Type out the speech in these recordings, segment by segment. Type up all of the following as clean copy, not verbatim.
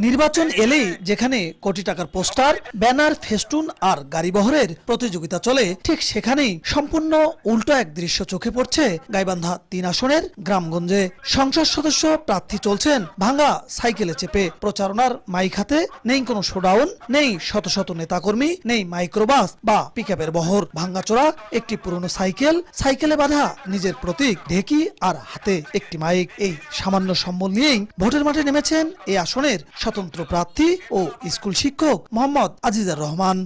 নির্বাচন এলেই যেখানে কোটি টাকার পোস্টার, ব্যানার, ফেস্টুন আর গাড়িবহরের প্রতিযোগিতা চলে, ঠিক সেখানেই সম্পূর্ণ উল্টো এক দৃশ্য চোখে পড়ছে গাইবান্ধা ৩ আসনের গ্রামগঞ্জে। সংসদ সদস্য প্রার্থী চলছেন ভাঙা সাইকেলে চেপে। প্রচারণার মাইক হাতে, নেই কোনো শোডাউন, নেই শত শত নেতাকর্মী, নেই মাইক্রোবাস বা পিকআপের বহর। ভাঙাচোরা একটি পুরনো সাইকেল, সাইকেলে বাঁধা নিজের প্রতীক, ঢেকি আর হাতে একটি মাইক। এই সামান্য সম্বল নিয়েই ভোটের মাঠে নেমেছেন এই আসনের স্বতন্ত্র প্রার্থী ও স্কুল শিক্ষক মোহাম্মদ আজিজার রহমান।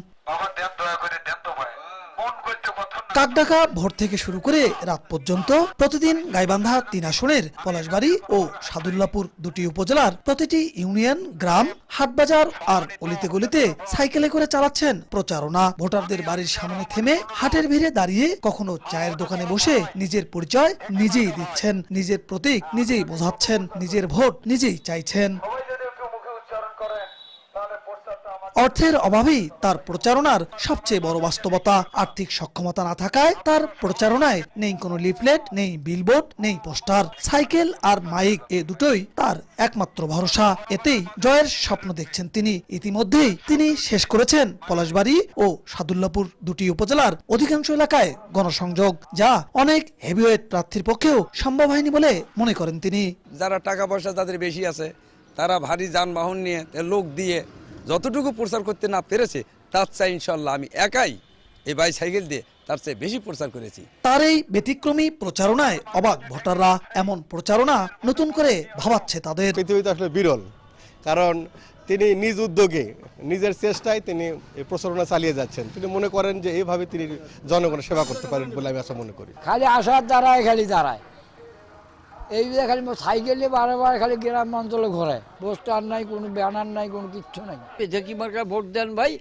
কাকডাকা ভোর থেকে শুরু করে রাত পর্যন্ত প্রতিদিন গাইবান্ধা ৩ আসনের পলাশবাড়ী ও সাদুল্লাপুর দুটি উপজেলার প্রতিটি ইউনিয়ন, গ্রাম, হাটবাজার আর অলিতে গলিতে সাইকেলে করে চালাচ্ছেন প্রচারণা। ভোটারদের বাড়ির সামনে থেমে, হাটের ভিড়ে দাঁড়িয়ে, কখনো চায়ের দোকানে বসে নিজের পরিচয় নিজেই দিচ্ছেন, নিজের প্রতীক নিজেই বোঝাচ্ছেন, নিজের ভোট নিজেই চাইছেন। অর্থের অভাবেই তার প্রচারণার সবচেয়ে বড় বাস্তবতা। আর্থিক সক্ষমতা না থাকায় তার প্রচারণায় নেই কোনো লিফলেট, নেই বিলবোর্ড, নেই পোস্টার। সাইকেল আর মাইক, এ দুটোই তার একমাত্র ভরসা। এতেই জয়ের স্বপ্ন দেখছেন তিনি। ইতিমধ্যেই তিনি শেষ করেছেন পলাশবাড়ী ও সাদুল্লাপুর দুটি উপজেলার অধিকাংশ এলাকায় গণসংযোগ, যা অনেক হেভিওয়েট প্রার্থীর পক্ষেও সম্ভব হয়নি বলে মনে করেন তিনি। যারা টাকা পয়সা যাদের বেশি আছে, তারা ভারী যানবাহন নিয়ে লোক দিয়ে যতটুকু প্রচার করতে না পেরেছে, তার চাই ইনশাল্লাহ আমি একাই এই বাইসাইকেল দিয়ে তার চেয়ে বেশি প্রচার করেছি। তার এই ব্যতিক্রমী প্রচারণায় অবাক ভোটাররা। এমন প্রচারণা নতুন করে ভাবাচ্ছে তাদের। পৃথিবীতে আসলে বিরল, কারণ তিনি নিজ উদ্যোগে, নিজের চেষ্টায় তিনি এই প্রচারণা চালিয়ে যাচ্ছেন। তিনি মনে করেন যে এইভাবে তিনি জনগণের সেবা করতে পারেন বলে আমি আশা মনে করি। খালি আসার দাঁড়ায় এই যে খালি সাইকেল নিয়ে বারবার খালি গ্রাম অঞ্চলে ঘোরে, পোস্টার নাই, কোনো ব্যানার নাই, কোনো কিচ্ছু নাই। দেখি মার্কা ভোট দেন ভাই,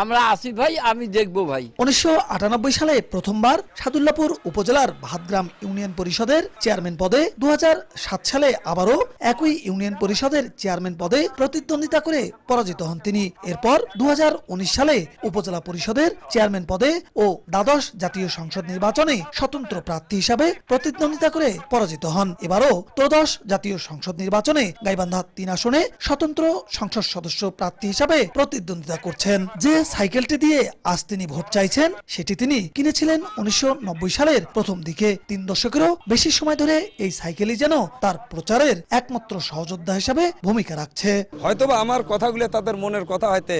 আমরা আসি ভাই, আমি দেখবো ভাই। 1998 সালে প্রথমবার সাদুল্লাপুর উপজেলার ভাতগ্রাম ইউনিয়ন পরিষদের চেয়ারম্যান পদে, 2007 সালে আবারও একই ইউনিয়ন পরিষদের চেয়ারম্যান পদে প্রতিদ্বন্দ্বিতা করে পরাজিত হন তিনি। এরপর 2019 সালে উপজেলা পরিষদের চেয়ারম্যান পদে ও দ্বাদশ জাতীয় সংসদ নির্বাচনে স্বতন্ত্র প্রার্থী হিসাবে প্রতিদ্বন্দ্বিতা করে পরাজিত হন। এবারও ত্রয়োদশ জাতীয় সংসদ নির্বাচনে গাইবান্ধা 3 আসনে স্বতন্ত্র সংসদ সদস্য প্রার্থী হিসাবে প্রতিদ্বন্দ্বিতা করছেন। যে সাইকেলটি দিয়ে আজ তিনি ভোট চাইছেন, সেটি তিনি কিনেছিলেন 1990 সালের প্রথম দিকে। 3 দশকেরও বেশি সময় ধরে এই সাইকেলই যেন তার প্রচারের একমাত্র সহযোদ্ধা হিসাবে ভূমিকা রাখছে। হয়তোবা আমার কথাগুলো তাদের মনের কথা হইতে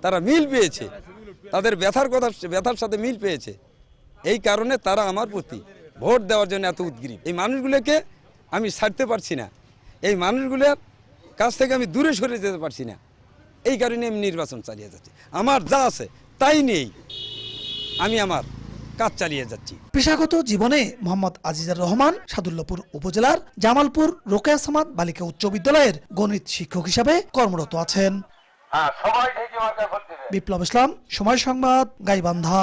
তারা মিল পেয়েছে, তাদের ব্যথার সাথে মিল পেয়েছে। এই কারণে তারা আমার প্রতি ভোট দেওয়ার জন্য এত উদ্গ্রীব। এই মানুষগুলোকে আমি ছাড়তে পারছি না, এই মানুষগুলোর কাছ থেকে আমি দূরে সরে যেতে পারছি না। এই কারণে আমি নির্বাচন চালিয়ে যাচ্ছি। আমার যা আছে তাই নেই, আমি আমার কাজ চালিয়ে যাচ্ছি। পেশাগত জীবনে মোহাম্মদ আজিজার রহমান সাদুল্লাপুর উপজেলার জামালপুর রোকেয়া সামাদ বালিকা উচ্চ বিদ্যালয়ের গণিত শিক্ষক হিসাবে কর্মরত আছেন। বিপ্লব ইসলাম, সময় সংবাদ, গাইবান্ধা।